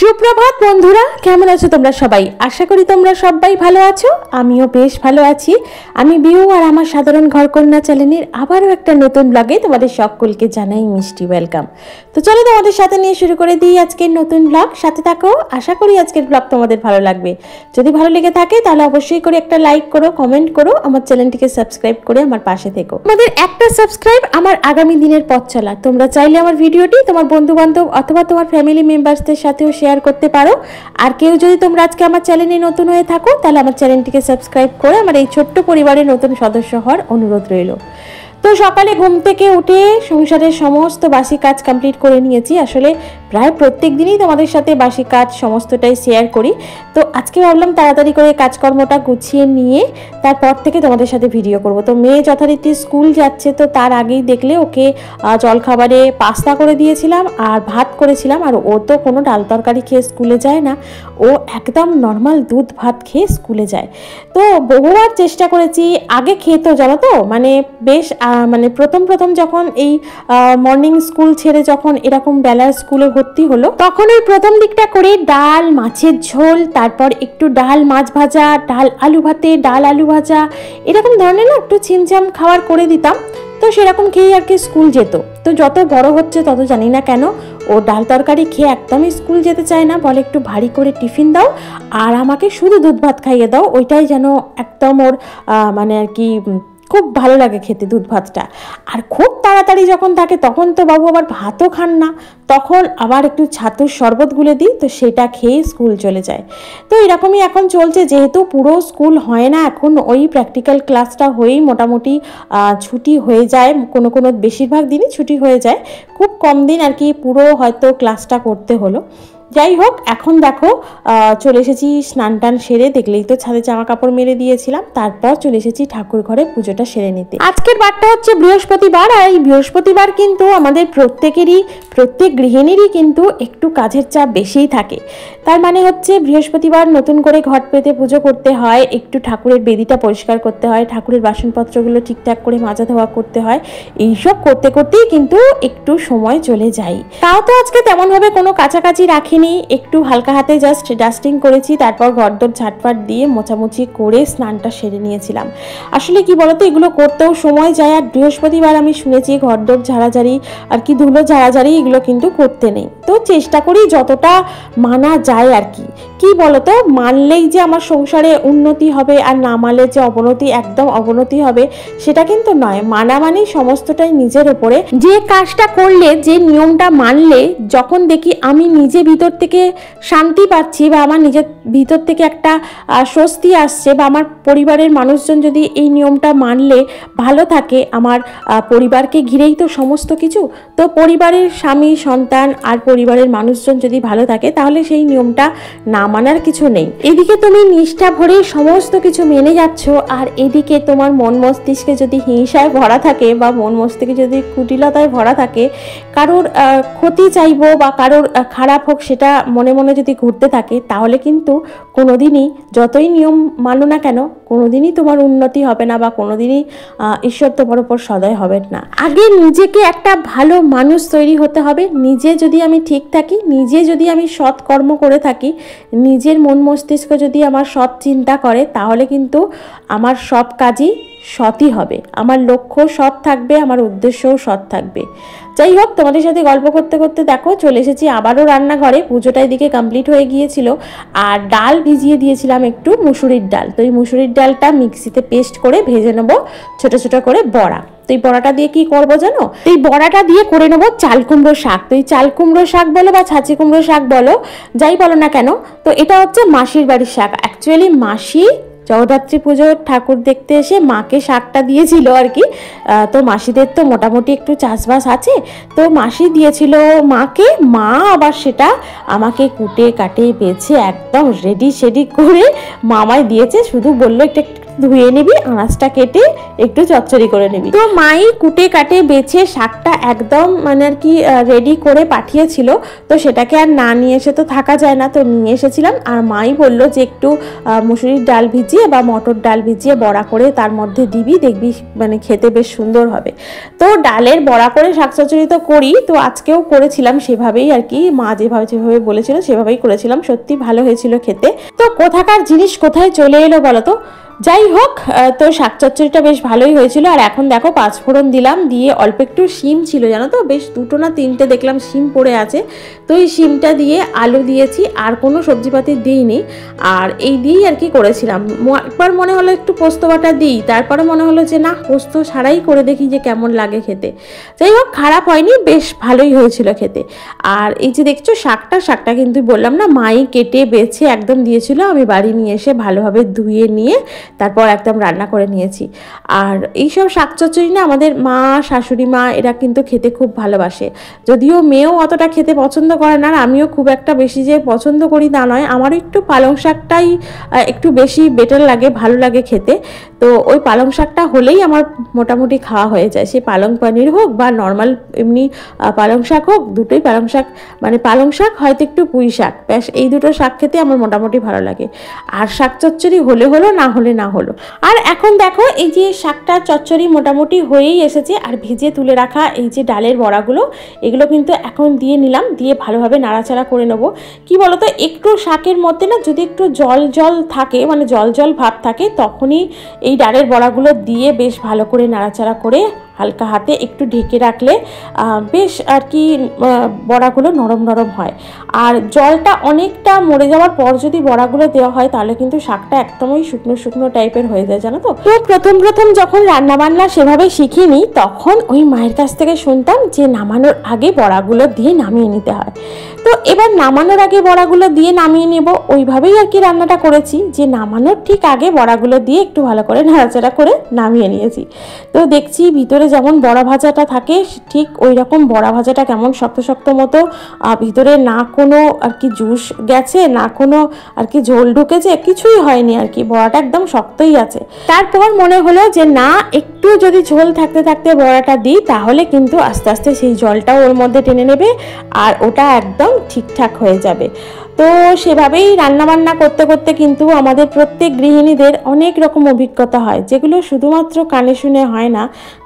সুপ্রভাত বন্ধুরা, কেমন আছো তোমরা সবাই? আশা করি তোমরা সবাই ভালো আছো। আমিও বেশ ভালো আছি। আমি বিউ আর আমার সাধারণ ঘরকন্যা চ্যানেলের আবারও একটা নতুন ব্লগে তোমাদের সকলকে জানাই মিষ্টি ওয়েলকাম। তো চলো তোমাদের সাথে নিয়ে শুরু করে দিই আজকের নতুন ব্লগ। সাথে থাকো, আশা করি আজকের ব্লগ তোমাদের ভালো লাগবে। যদি ভালো লেগে থাকে তাহলে অবশ্যই করে একটা লাইক করো, কমেন্ট করো, আমার চ্যানেলটিকে সাবস্ক্রাইব করে আমার পাশে থেকো। তোমাদের একটা সাবস্ক্রাইব আমার আগামী দিনের পথ চলা। তোমরা চাইলে আমার ভিডিওটি তোমার বন্ধু বান্ধব অথবা তোমার ফ্যামিলি মেম্বারসদের সাথেও শেয়ার করতে পারো। আর কেউ যদি তোমরা আজকে আমার চ্যানেলে নতুন হয়ে থাকো তাহলে আমার চ্যানেলটিকে সাবস্ক্রাইব করে আমার এই ছোট্ট পরিবারের নতুন সদস্য হওয়ার অনুরোধ রইল। তো সকালে ঘুম থেকে উঠে সংসারের সমস্ত বাসি কাজ কমপ্লিট করে নিয়েছি। আসলে প্রায় প্রত্যেক দিনই তোমাদের সাথে বাসি কাজ সমস্তটাই শেয়ার করি। তো আজকে ভাবলাম তাড়াতাড়ি করে কাজকর্মটা গুছিয়ে নিয়ে তারপর থেকে তোমাদের সাথে ভিডিও করব। তো মেয়ে যথারীতি স্কুল যাচ্ছে, তো তার আগেই দেখলে ওকে জলখাবারে পাস্তা করে দিয়েছিলাম আর ভাত করেছিলাম। আর ও তো কোনো ডাল তরকারি খেয়ে স্কুলে যায় না, ও একদম নর্মাল দুধ ভাত খেয়ে স্কুলে যায়। তো বহুবার চেষ্টা করেছি, আগে খেতো জানো তো, মানে বেশ মানে প্রথম যখন এই মর্নিং স্কুল ছেড়ে যখন এরকম বেলার স্কুলে ভর্তি হলো, তখন ওই প্রথম দিকটা করে ডাল মাছের ঝোল, তারপর একটু ডাল মাছ ভাজা, ডাল আলু ভাতে, ডাল আলু ভাজা, এরকম ধরনের না একটু ছিমছাম খাবার করে দিতাম। তো সেরকম খেয়েই আর কি স্কুল যেত। তো যত বড় হচ্ছে তত জানি না কেন ও ডাল তরকারি খেয়ে একদমই স্কুল যেতে চায় না, বলে একটু ভারী করে টিফিন দাও আর আমাকে শুধু দুধ ভাত খাইয়ে দাও। ওইটাই যেন একদম ওর মানে আর কি খুব ভালো লাগে খেতে দুধ ভাতটা। আর খুব তাড়াতাড়ি যখন থাকে তখন তো বাবু আবার ভাতও খান না, তখন আবার একটু ছাতুর শরবত গুলে দিই, তো সেটা খেয়ে স্কুল চলে যায়। তো এরকমই এখন চলছে, যেহেতু পুরো স্কুল হয় না এখন, ওই প্র্যাকটিক্যাল ক্লাসটা হয়েই মোটামুটি ছুটি হয়ে যায়, কোনো বেশিরভাগ দিনই ছুটি হয়ে যায়, খুব কম দিন আর কি পুরো হয়তো ক্লাসটা করতে হলো। যাই হোক, এখন দেখো চলে এসেছি স্নান টান সেরে, দেখলেই তো ছাদে জামা কাপড় মেলে দিয়েছিলাম, তারপর চলে এসেছি ঠাকুর ঘরে পুজোটা সেরে নিতে। আজকের বারটা হচ্ছে বৃহস্পতিবার, আর এই বৃহস্পতিবার কিন্তু আমাদের প্রত্যেক গৃহিণীরই কিন্তু একটু কাজের চাপ বেশিই থাকে। তার মানে হচ্ছে বৃহস্পতিবার নতুন করে ঘট পেতে পুজো করতে হয়, একটু ঠাকুরের বেদিটা পরিষ্কার করতে হয়, ঠাকুরের বাসনপত্রগুলো ঠিকঠাক করে মাজা ধোয়া করতে হয়। এইসব করতে করতেই কিন্তু একটু সময় চলে যায়। তাও তো আজকে তেমনভাবে কোনো কাছাকাছি রাখিনি, একটু হালকা হাতে জাস্ট ডাস্টিং করেছি, তারপর ঘরদোর ঝাটফাট দিয়ে মোছামুছি করে স্নানটা সেরে নিয়েছিলাম। আসলে কি বলতো, এগুলো করতেও সময় যায়, আর বৃহস্পতিবার আমি শুনেছি ঘরদোর ঝাড়াঝাড়ি আর কি ধুলো ঝাড়াঝাড়ি এগুলো কিন্তু করতে নেই। তো চেষ্টা করি যতটা মানা যায় আর কি। কি বলতো, মানলেই যে আমার সংসারে উন্নতি হবে আর না মানলে যে অবনতি, একদম অবনতি হবে সেটা কিন্তু নয়। মানা মানে সমস্তটাই নিজের উপরে। যে কাজটা করলে, যে নিয়মটা মানলে যখন দেখি আমি নিজে ভিতর থেকে শান্তি পাচ্ছি বা আমার নিজের ভিতর থেকে একটা স্বস্তি আসছে, বা আমার পরিবারের মানুষজন যদি এই নিয়মটা মানলে ভালো থাকে, আমার পরিবারকে ঘিরেই তো সমস্ত কিছু, তো পরিবারের স্বামী সন্তান আর পরিবারের মানুষজন যদি ভালো থাকে তাহলে সেই নিয়মটা না মানার কিছু নেই। এদিকে তুমি নিষ্ঠা ভরে সমস্ত কিছু মেনে যাচ্ছ, আর এদিকে তোমার মন মস্তিষ্কে যদি হিংসায় ভরা থাকে বা মন মস্তিষ্কে যদি কুটিলতায় ভরা থাকে, কারোর ক্ষতি চাইবো বা কারোর খারাপ হোক সেটা মনে মনে যদি ঘুরতে থাকে, তাহলে কিন্তু কোনোদিনই যতই নিয়ম মানো না কেন কোনোদিনই তোমার উন্নতি হবে না, বা কোনোদিনই ঈশ্বর তোমার উপর সদয় হবে না। আগে নিজেকে একটা ভালো মানুষ তৈরি হতে হবে। নিজে যদি আমি ঠিক থাকি, নিজে যদি আমি সৎ কর্ম করে থাকি, নিজের মন মস্তিষ্ক যদি আমার সৎ চিন্তা করে, তাহলে কিন্তু আমার সব কাজই সৎই হবে, আমার লক্ষ্য সৎ থাকবে, আমার উদ্দেশ্যও সৎ থাকবে। যাই হোক, তোমাদের সাথে গল্প করতে করতে দেখো চলে এসেছি আবারও রান্নাঘরে। পুজোটা এদিকে কমপ্লিট হয়ে গিয়েছিল, আর ডাল ভিজিয়ে দিয়েছিলাম একটু মুসুরির ডাল। তো এই মুসুরির ডালটা মিক্সিতে পেস্ট করে ভেজে নেবো ছোট ছোট করে বড়া। তো এই বড়াটা দিয়ে কি করবো জানো, এই বড়াটা দিয়ে করে নেবো চাল কুমড়ো শাক। তো এই চাল কুমড়ো শাক বলো বা ছাঁচি কুমড়ো শাক বলো, যাই বলো না কেন, তো এটা হচ্ছে মাসির বাড়ির শাক। অ্যাকচুয়ালি মাসি জগদ্ধাত্রী পুজোর ঠাকুর দেখতে এসে মাকে শাকটা দিয়েছিল আর কি। তো মাসিদের তো মোটামুটি একটু চাষবাস আছে, তো মাসি দিয়েছিল মাকে, মা আবার সেটা আমাকে কুটে কাটে বেছে একদম রেডি শেডি করে মামায় দিয়েছে। শুধু বললো একটা ধুয়ে নিবি, আনাজটা কেটে একটু চচ্চড়ি করে নিবি। তো মাই কুটে কাটে বেছে শাকটা একদম মানে আর কি রেডি করে পাঠিয়েছিল। তো সেটাকে আর না নিয়ে এসে তো থাকা যায় না, তো নিয়ে এসেছিলাম। আর মাই বলল যে একটু মুসুরির ডাল ভিজিয়ে বা মটর ডাল ভিজিয়ে বড়া করে তার মধ্যে দিবি, দেখবি মানে খেতে বেশ সুন্দর হবে। তো ডালের বড়া করে শাক চচ্চড়ি তো করি, তো আজকেও করেছিলাম সেভাবেই আর কি, মা যেভাবে বলেছিল সেভাবেই করেছিলাম, সত্যি ভালো হয়েছিল খেতে। তো কোথাকার জিনিস কোথায় চলে এলো বলো তো। যাই হোক, তো শাক চচ্চড়িটা বেশ ভালোই হয়েছিল। আর এখন দেখো পাঁচফোড়ন দিলাম, দিয়ে অল্প একটু শিম ছিল জানো তো, বেশ 2টো না 3টে দেখলাম শিম পড়ে আছে। তো এই শিমটা দিয়ে আলু দিয়েছি, আর কোনো সবজিপাতি দিইনি। আর এই দিয়েই আর কি করেছিলাম। একবার মনে হলো একটু পোস্ত বাটা দিই, তারপরে মনে হলো যে না, পোস্ত ছাড়াই করে দেখি যে কেমন লাগে খেতে। যাই হোক, খারাপ হয়নি, বেশ ভালোই হয়েছিল খেতে। আর এই যে দেখছো শাকটা কিন্তু বললাম না, মাই কেটে বেছে একদম দিয়েছিল, আমি বাড়ি নিয়ে এসে ভালোভাবে ধুয়ে নিয়ে তারপর একদম রান্না করে নিয়েছি। আর এইসব শাক চচ্চড়ি না আমাদের মা, শাশুড়ি মা এরা কিন্তু খেতে খুব ভালোবাসে। যদিও মেয়েও অতটা খেতে পছন্দ করে না, আর আমিও খুব একটা বেশি যে পছন্দ করি তা নয়, আমারও একটু পালং শাকটাই একটু বেশি বেটার লাগে, ভালো লাগে খেতে। তো ওই পালং শাকটা হলেই আমার মোটামুটি খাওয়া হয়ে যায়, সে পালং পনির হোক বা নর্মাল এমনি পালং শাক হোক, দুটোই পালং শাক, মানে পালং শাক হয়তো একটু পুঁই শাক, ব্যাস এই দুটো শাক খেতে আমার মোটামুটি ভালো লাগে। আর শাক চচ্চড়ি হলে হলো, না হলে না হলো। আর এখন দেখো এই যে শাকটা চচ্চড়ি মোটামুটি হয়েই এসেছে। আর ভেজে তুলে রাখা এই যে ডালের বড়াগুলো, এগুলো কিন্তু এখন দিয়ে নিলাম, দিয়ে ভালোভাবে নাড়াচাড়া করে নেবো। কি বলতো, একটু শাকের মধ্যে না যদি একটু জল জল থাকে, মানে জল জল ভাব থাকে, তখনই এই ডালের বড়াগুলো দিয়ে বেশ ভালো করে নাড়াচাড়া করে হালকা হাতে একটু ঢেকে রাখলে বেশ আর কি বড়াগুলো নরম নরম হয়। আর জলটা অনেকটা মরে যাওয়ার পর যদি বড়াগুলো দেওয়া হয় তাহলে কিন্তু শাকটা একদমই শুকনো শুকনো টাইপের হয়ে যায় জানো তো। তো প্রথম যখন রান্নাবান্না সেভাবে শিখিনি, তখন ওই মায়ের কাছ থেকে শুনতাম যে নামানোর আগে বড়াগুলো দিয়ে নামিয়ে নিতে হয়। তো এবার নামানোর আগে বড়াগুলো দিয়ে নামিয়ে নেব, ওইভাবেই আর কি রান্নাটা করেছি, যে নামানোর ঠিক আগে বড়াগুলো দিয়ে একটু ভালো করে নাড়াচাড়া করে নামিয়ে নিয়েছি। তো দেখছি ভিতরে যেমন বড়া ভাজাটা থাকে ঠিক ওই রকম বড়া ভাজাটা কেমন শক্ত শক্ত মতো, ভিতরে না কোনো আর কি জুস গেছে, না কোনো আর কি ঝোল ঢুকেছে, কিছুই হয়নি আর কি, বড়াটা একদম শক্তই আছে। তারপর মনে হলো যে না, একটু যদি ঝোল থাকতে থাকতে বড়াটা দিই তাহলে কিন্তু আস্তে আস্তে সেই জলটাও ওর মধ্যে টেনে নেবে, আর ওটা একদম ঠিকঠাক হয়ে যাবে। তো সেভাবেই রান্নাবান্না করতে করতে কিন্তু আমাদের প্রত্যেক গৃহিণীদের অনেক রকম অভিজ্ঞতা হয়, যেগুলো শুধুমাত্র কানে শুনে হয় না,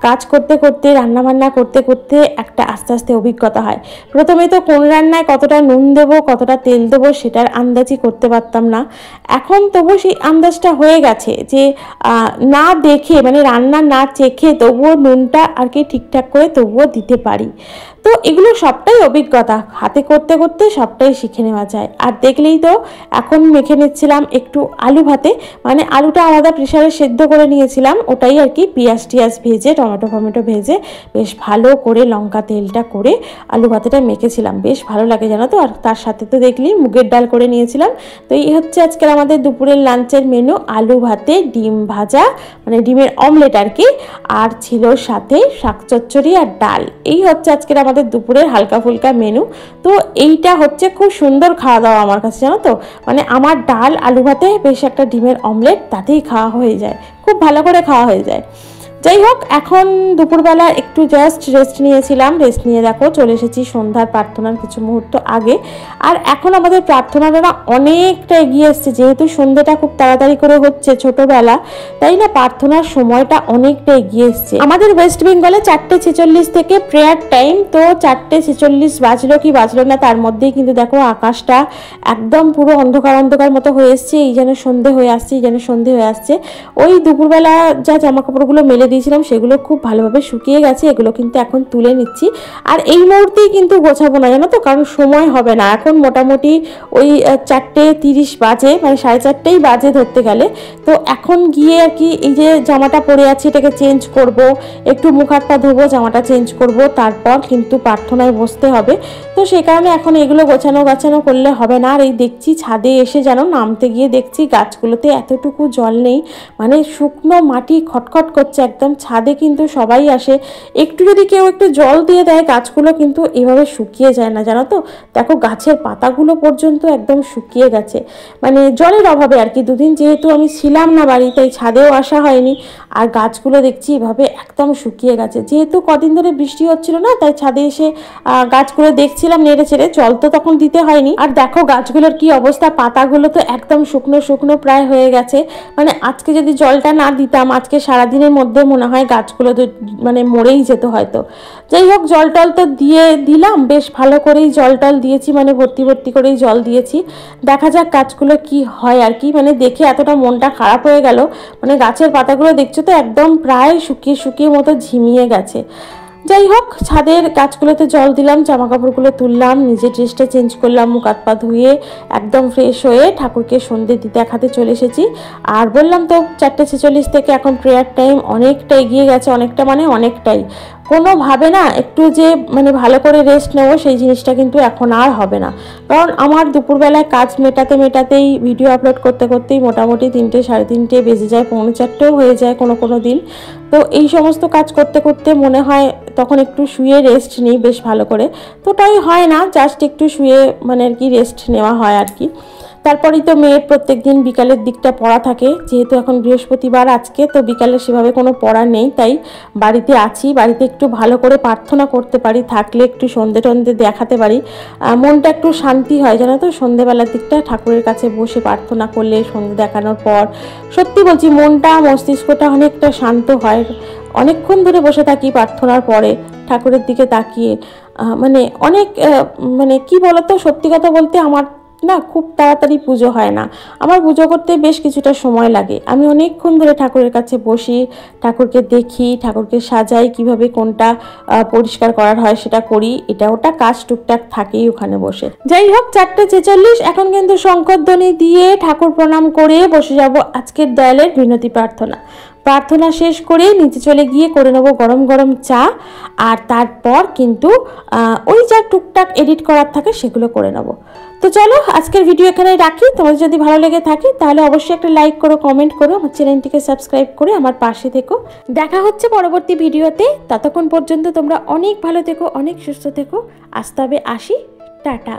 কাজ করতে করতে রান্নাবান্না করতে করতে একটা আস্তে আস্তে অভিজ্ঞতা হয়। প্রথমে তো কোন রান্নায় কতটা নুন দেবো, কতটা তেল দেবো সেটার আন্দাজই করতে পারতাম না। এখন তবু সেই আন্দাজটা হয়ে গেছে যে না দেখে, মানে রান্না না চেখে তবুও নুনটা আর কি ঠিকঠাক করে তবুও দিতে পারি। তো এগুলো সবটাই অভিজ্ঞতা, হাতে করতে করতে সবটাই শিখে নেওয়া যায়। আর দেখলেই তো এখন মেখে নিচ্ছিলাম একটু আলু ভাতে, মানে আলুটা আলাদা প্রেসারে সেদ্ধ করে নিয়েছিলাম, ওটাই আর কি পেঁয়াজ টিয়াজ ভেজে টমেটো ভেজে বেশ ভালো করে লঙ্কা তেলটা করে আলু ভাতেটা মেখেছিলাম, বেশ ভালো লাগে জানো তো। আর তার সাথে তো দেখলি মুগের ডাল করে নিয়েছিলাম। তো এই হচ্ছে আজকের আমাদের দুপুরের লাঞ্চের মেনু, আলু ভাতে ডিম ভাজা, মানে ডিমের অমলেট আর কি, আর ছিল সাথে শাক চচ্চড়ি আর ডাল। এই হচ্ছে আজকের আমাদের দুপুরের হালকা ফুলকা মেনু। তো এইটা হচ্ছে খুব সুন্দর খাওয়া দাওয়া আমার কাছে জানো তো, মানে আমার ডাল আলু ভাতে বেশ একটা ডিমের অমলেট, তাতেই খাওয়া হয়ে যায়, খুব ভালো করে খাওয়া হয়ে যায়। যাই হোক, এখন দুপুরবেলা একটু জাস্ট রেস্ট নিয়েছিলাম, রেস্ট নিয়ে দেখো চলে এসেছি সন্ধ্যার প্রার্থনার কিছু মুহূর্ত আগে। আর এখন আমাদের প্রার্থনাটা না অনেকটা এগিয়ে এসছে, যেহেতু সন্ধ্যাটা খুব তাড়াতাড়ি করে হচ্ছে ছোটবেলা, তাই না প্রার্থনার সময়টা অনেকটা এগিয়ে এসছে। আমাদের ওয়েস্ট বেঙ্গলে 4:46 থেকে প্রেয়ার টাইম, তো 4:46 বাজলো কি বাজলো না তার মধ্যেই কিন্তু দেখো আকাশটা একদম পুরো অন্ধকার অন্ধকার মতো হয়ে এসছে, এই যেন সন্ধে হয়ে আসছে, ওই দুপুরবেলা যা জামা কাপড়গুলো মেলে দিয়েছিলাম সেগুলো খুব ভালোভাবে শুকিয়ে গেছে, এগুলো কিন্তু এখন তুলে নিচ্ছি। আর এই মুহূর্তেই কিন্তু গোছাবো না জানো তো, কারণ সময় হবে না, এখন মোটামুটি ওই 4:30 বাজে, মানে 4:30 বাজে ধরতে গেলে। তো এখন গিয়ে আর কি এই যে জামাটা পরে আছে এটাকে চেঞ্জ করব, একটু মুখ হাত পা ধোবো, জামাটা চেঞ্জ করব, তারপর কিন্তু প্রার্থনায় বসতে হবে। তো সেই কারণে এখন এগুলো গোছানো করলে হবে না। আর এই দেখছি ছাদে এসে যেন নামতে গিয়ে দেখছি গাছগুলোতে এতটুকু জল নেই, মানে শুকনো মাটি খটখট করছে একদম ছাদে কিন্তু সবাই আসে, একটু যদি কেউ একটু জল দিয়ে দেয় গাছগুলো কিন্তু এভাবে শুকিয়ে যায় না, জানো তো। দেখো গাছের পাতাগুলো পর্যন্ত একদম শুকিয়ে গেছে, মানে জলের অভাবে আর কি। দুদিন যেহেতু আমি ছিলাম না বাড়ি, তাই ছাদেও আসা হয়নি। আর গাছগুলো দেখছি এভাবে একদম শুকিয়ে গেছে, যেহেতু কদিন ধরে বৃষ্টি হচ্ছিল না, তাই ছাদে এসে গাছগুলো দেখছিলাম নেড়ে ছেড়ে। জল তো তখন দিতে হয়নি। আর দেখো গাছগুলোর কি অবস্থা, পাতাগুলো তো একদম শুকনো শুকনো প্রায় হয়ে গেছে। মানে আজকে যদি জলটা না দিতাম, আজকে সারাদিনের মধ্যে মনে হয় গাছগুলো তো মানে মরেই যেত হয়তো। যাই হোক, জল টল তো দিয়ে দিলাম, বেশ ভালো করেই জল টল দিয়েছি, মানে ভর্তি ভর্তি করেই জল দিয়েছি। দেখা যাক গাছগুলো কি হয় আর কি। মানে দেখে এতটা মনটা খারাপ হয়ে গেল, মানে গাছের পাতাগুলো দেখছো তো একদম প্রায় শুকিয়ে শুকিয়ে মতো ঝিমিয়ে গেছে। যাই হোক, ছাদের গাছগুলোতে জল দিলাম, জামা কাপড়গুলো তুললাম, নিজের ড্রেসটা চেঞ্জ করলাম, মুখ হাত পা ধুয়ে একদম ফ্রেশ হয়ে ঠাকুরকে সন্ধে দিতে দেখাতে চলে এসেছি। আর বললাম তো 4:46 থেকে এখন প্রেয়ার টাইম অনেকটা এগিয়ে গেছে, অনেকটা মানে অনেকটাই। কোনোভাবে না একটু যে মানে ভালো করে রেস্ট নেবো সেই জিনিসটা কিন্তু এখন আর হবে না, কারণ আমার দুপুরবেলায় কাজ মেটাতে মেটাতেই ভিডিও আপলোড করতে করতেই মোটামুটি 3টে 3:30 বেজে যায়, 3:45 হয়ে যায় কোনো কোনো দিন। তো এই সমস্ত কাজ করতে করতে মনে হয় তখন একটু শুয়ে রেস্ট নিই বেশ ভালো করে। তো তাই হয় না, জাস্ট একটু শুয়ে মানে আর কি রেস্ট নেওয়া হয় আর কি। তারপরেই তো মেয়ের প্রত্যেক দিন বিকালের দিকটা পড়া থাকে, যেহেতু এখন বৃহস্পতিবার আজকে, তো বিকালে সেভাবে কোনো পড়া নেই, তাই বাড়িতে আছি। বাড়িতে একটু ভালো করে প্রার্থনা করতে পারি, থাকলে একটু সন্ধে টন্ধে দেখাতে পারি, মনটা একটু শান্তি হয়, জানো তো। সন্ধেবেলার দিকটা ঠাকুরের কাছে বসে প্রার্থনা করলে সন্ধে দেখানোর পর সত্যি বলছি মনটা মস্তিষ্কটা অনেকটা শান্ত হয়। অনেকক্ষণ ধরে বসে থাকি প্রার্থনার পরে ঠাকুরের দিকে তাকিয়ে, মানে অনেক মানে কি বলতো, সত্যি কথা বলতে আমার না খুব তাড়াতাড়ি পুজো হয় না, আমার পুজো করতে বেশ কিছুটা সময় লাগে। আমি অনেকক্ষণ ধরে ঠাকুরের কাছে বসি, ঠাকুরকে দেখি, ঠাকুরকে সাজাই, কিভাবে কোনটা পরিষ্কার করার হয় সেটা করি, এটা ওটা কাজ টুকটাক থাকেই ওখানে বসে। যাই হোক, 4:46 এখন কিন্তু শঙ্করধ্বনি দিয়ে ঠাকুর প্রণাম করে বসে যাব আজকের দয়ালের বিনতি প্রার্থনা। প্রার্থনা শেষ করে নিচে চলে গিয়ে করে নেবো গরম গরম চা, আর তারপর কিন্তু ওই যা টুকটাক এডিট করার থাকে সেগুলো করে নেবো। তো চলো আজকের ভিডিও এখানে রাখি। তোমাদের যদি ভালো লেগে থাকে তাহলে অবশ্যই একটা লাইক করো, কমেন্ট করো, আমার চ্যানেলটিকে সাবস্ক্রাইব করে আমার পাশে থেকো। দেখা হচ্ছে পরবর্তী ভিডিওতে, ততক্ষণ পর্যন্ত তোমরা অনেক ভালো থেকো, অনেক সুস্থ থেকো। আসতে হবে, আসি, টাটা।